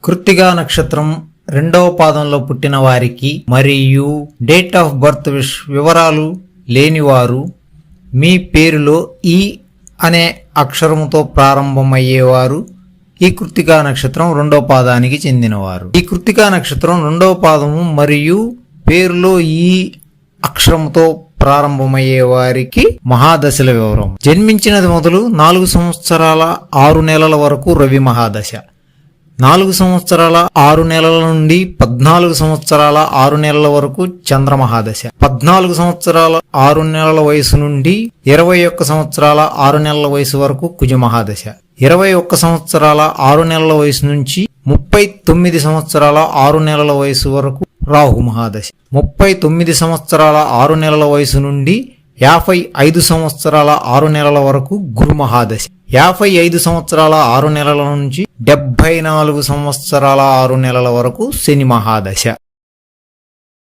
కృత్తికా నక్షత్రం రెండవ పాదంలో పుట్టిన వారికి మరియు డేట్ ఆఫ్ బర్త్ వివరాలు లేనివారు, మీ పేరులో ఈ అనే అక్షరముతో ప్రారంభమయ్యేవారు ఈ కృత్తికా నక్షత్రం రెండవ పాదానికి చెందినవారు. ఈ కృత్తికా నక్షత్రం రెండవ పాదము మరియు పేరులో ఈ అక్షరంతో ప్రారంభమయ్యే వారికి మహాదశల వివరం. జన్మించినది మొదలు 4 సంవత్సరాల 6 నెలల వరకు రవి మహాదశ, 4 సంవత్సరాల 6 నెలల నుండి 14 సంవత్సరాల 6 నెలల వరకు చంద్ర మహాదశ, 14 సంవత్సరాల 6 నెలల వయసు నుండి 21 సంవత్సరాల 6 నెలల వయసు వరకు కుజ మహాదశ, 21 సంవత్సరాల 6 నెలల వయసు నుంచి 39 సంవత్సరాల 6 నెలల వయసు వరకు రాహు మహాదశ, 39 సంవత్సరాల 6 నెలల వయసు నుండి 55 సంవత్సరాల 6 నెలల వరకు గురు మహాదశ, 55 సంవత్సరాల 6 నెలల నుంచి 74 సంవత్సరాల 6 నెలల వరకు శని మహాదశ.